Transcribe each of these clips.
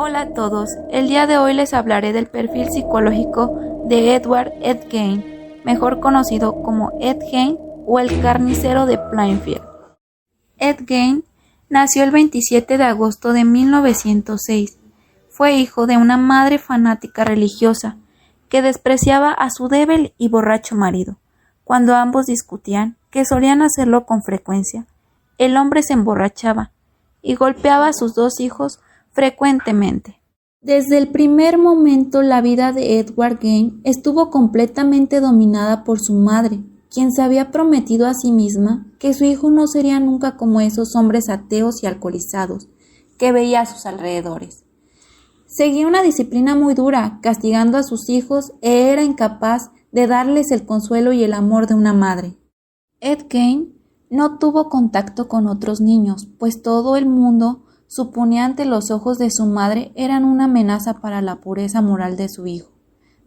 Hola a todos, el día de hoy les hablaré del perfil psicológico de Edward Ed Gein, mejor conocido como Ed Gein o el carnicero de Plainfield. Ed Gein nació el 27 de agosto de 1906. Fue hijo de una madre fanática religiosa que despreciaba a su débil y borracho marido. Cuando ambos discutían, que solían hacerlo con frecuencia, el hombre se emborrachaba y golpeaba a sus dos hijos frecuentemente. Desde el primer momento la vida de Edward Gein estuvo completamente dominada por su madre, quien se había prometido a sí misma que su hijo no sería nunca como esos hombres ateos y alcoholizados que veía a sus alrededores. Seguía una disciplina muy dura, castigando a sus hijos e era incapaz de darles el consuelo y el amor de una madre. Ed Gein no tuvo contacto con otros niños, pues todo el mundo suponía ante los ojos de su madre eran una amenaza para la pureza moral de su hijo.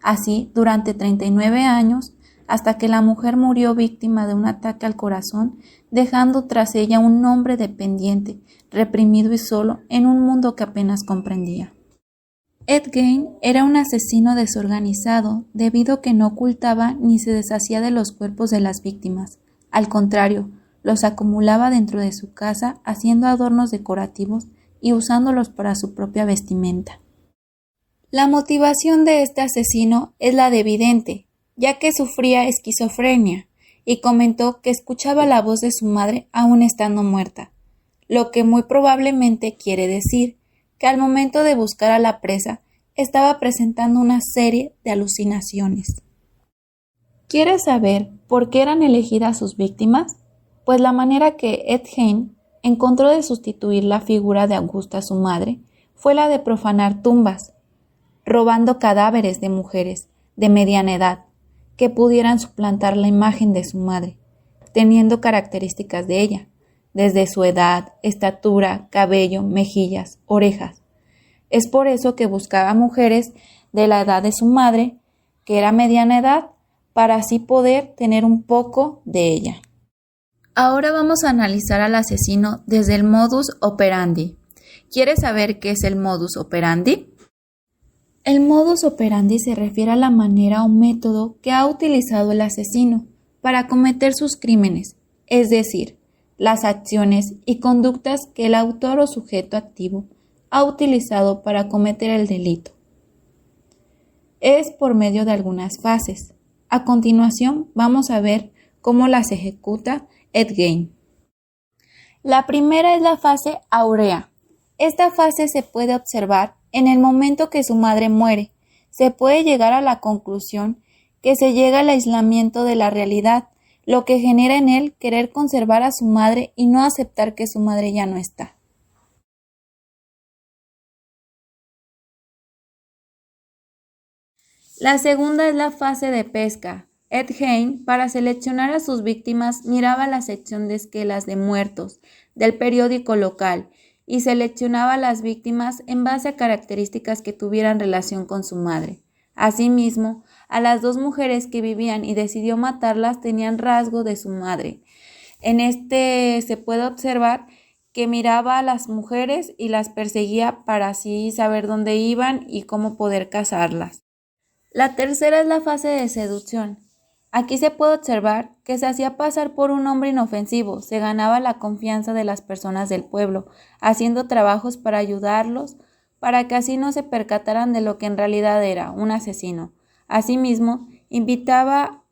Así, durante 39 años, hasta que la mujer murió víctima de un ataque al corazón, dejando tras ella un hombre dependiente, reprimido y solo en un mundo que apenas comprendía. Ed Gein era un asesino desorganizado debido a que no ocultaba ni se deshacía de los cuerpos de las víctimas. Al contrario, los acumulaba dentro de su casa haciendo adornos decorativos y usándolos para su propia vestimenta. La motivación de este asesino es la de vidente, ya que sufría esquizofrenia y comentó que escuchaba la voz de su madre aún estando muerta, lo que muy probablemente quiere decir que al momento de buscar a la presa estaba presentando una serie de alucinaciones. ¿Quieres saber por qué eran elegidas sus víctimas? Pues la manera que Ed Gein encontró de sustituir la figura de Augusta, su madre, fue la de profanar tumbas, robando cadáveres de mujeres de mediana edad que pudieran suplantar la imagen de su madre, teniendo características de ella, desde su edad, estatura, cabello, mejillas, orejas. Es por eso que buscaba mujeres de la edad de su madre, que era mediana edad, para así poder tener un poco de ella. Ahora vamos a analizar al asesino desde el modus operandi. ¿Quieres saber qué es el modus operandi? El modus operandi se refiere a la manera o método que ha utilizado el asesino para cometer sus crímenes, es decir, las acciones y conductas que el autor o sujeto activo ha utilizado para cometer el delito. Es por medio de algunas fases. A continuación vamos a ver cómo las ejecuta Ed Gein. La primera es la fase áurea. Esta fase se puede observar en el momento que su madre muere. Se puede llegar a la conclusión que se llega al aislamiento de la realidad, lo que genera en él querer conservar a su madre y no aceptar que su madre ya no está. La segunda es la fase de pesca. Ed Gein, para seleccionar a sus víctimas, miraba la sección de esquelas de muertos del periódico local y seleccionaba a las víctimas en base a características que tuvieran relación con su madre. Asimismo, a las dos mujeres que vivían y decidió matarlas tenían rasgo de su madre. En este se puede observar que miraba a las mujeres y las perseguía para así saber dónde iban y cómo poder cazarlas. La tercera es la fase de seducción. Aquí se puede observar que se hacía pasar por un hombre inofensivo, se ganaba la confianza de las personas del pueblo, haciendo trabajos para ayudarlos, para que así no se percataran de lo que en realidad era, un asesino. Asimismo, invitaba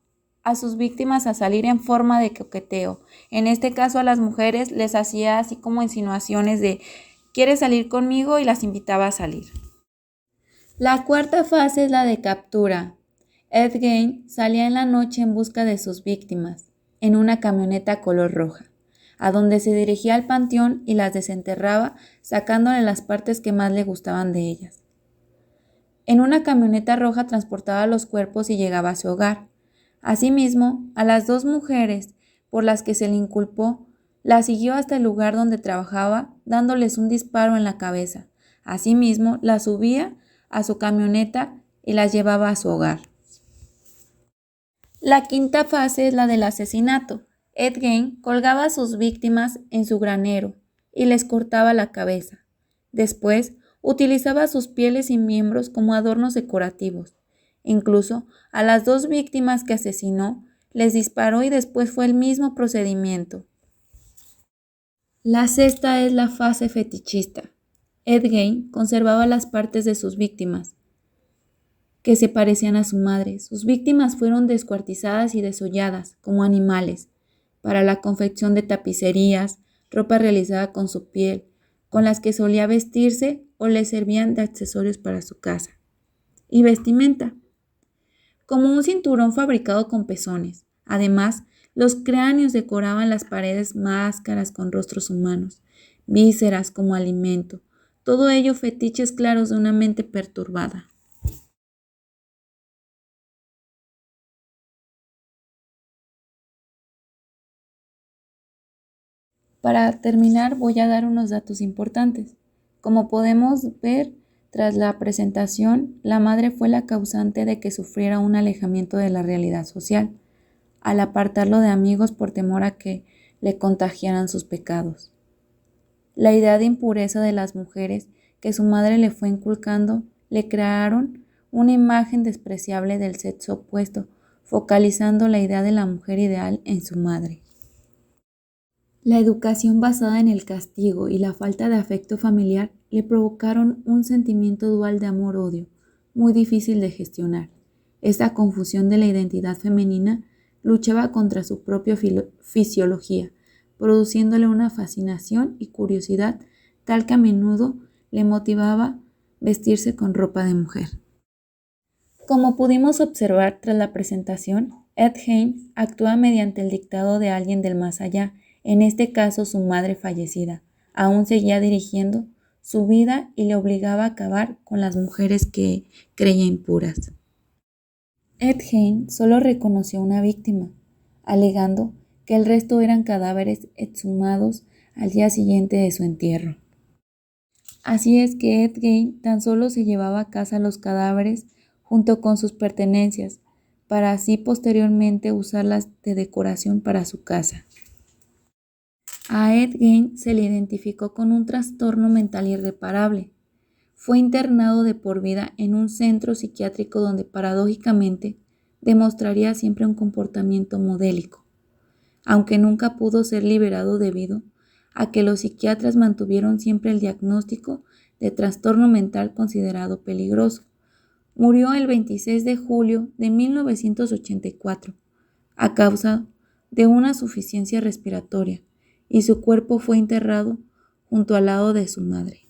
a sus víctimas a salir en forma de coqueteo. En este caso a las mujeres les hacía así como insinuaciones de ¿quieres salir conmigo? Y las invitaba a salir. La cuarta fase es la de captura. Ed Gein salía en la noche en busca de sus víctimas, en una camioneta color roja, a donde se dirigía al panteón y las desenterraba, sacándole las partes que más le gustaban de ellas. En una camioneta roja transportaba los cuerpos y llegaba a su hogar. Asimismo, a las dos mujeres por las que se le inculpó, las siguió hasta el lugar donde trabajaba, dándoles un disparo en la cabeza. Asimismo, las subía a su camioneta y las llevaba a su hogar. La quinta fase es la del asesinato. Ed Gein colgaba a sus víctimas en su granero y les cortaba la cabeza. Después, Utilizaba sus pieles y miembros como adornos decorativos. Incluso a las 2 víctimas que asesinó, les disparó y después fue el mismo procedimiento. La sexta es la fase fetichista. Ed Gein conservaba las partes de sus víctimas, que se parecían a su madre. Sus víctimas fueron descuartizadas y desolladas como animales, para la confección de tapicerías, ropa realizada con su piel, con las que solía vestirse o le servían de accesorios para su casa. Y vestimenta, como un cinturón fabricado con pezones. Además, los cráneos decoraban las paredes, máscaras con rostros humanos, vísceras como alimento, todo ello fetiches claros de una mente perturbada. Para terminar, voy a dar unos datos importantes. Como podemos ver, tras la presentación, la madre fue la causante de que sufriera un alejamiento de la realidad social, al apartarlo de amigos por temor a que le contagiaran sus pecados. La idea de impureza de las mujeres que su madre le fue inculcando le crearon una imagen despreciable del sexo opuesto, focalizando la idea de la mujer ideal en su madre. La educación basada en el castigo y la falta de afecto familiar le provocaron un sentimiento dual de amor-odio, muy difícil de gestionar. Esta confusión de la identidad femenina luchaba contra su propia fisiología, produciéndole una fascinación y curiosidad tal que a menudo le motivaba vestirse con ropa de mujer. Como pudimos observar tras la presentación, Ed Gein actúa mediante el dictado de alguien del más allá, en este caso su madre fallecida. Aún seguía dirigiendo su vida y le obligaba a acabar con las mujeres que creía impuras. Ed Gein solo reconoció una víctima, alegando que el resto eran cadáveres exhumados al día siguiente de su entierro. Así es que Ed Gein tan solo se llevaba a casa los cadáveres junto con sus pertenencias, para así posteriormente usarlas de decoración para su casa. A Ed Gein se le identificó con un trastorno mental irreparable. Fue internado de por vida en un centro psiquiátrico donde paradójicamente demostraría siempre un comportamiento modélico, aunque nunca pudo ser liberado debido a que los psiquiatras mantuvieron siempre el diagnóstico de trastorno mental considerado peligroso. Murió el 26 de julio de 1984 a causa de una insuficiencia respiratoria y su cuerpo fue enterrado junto al lado de su madre.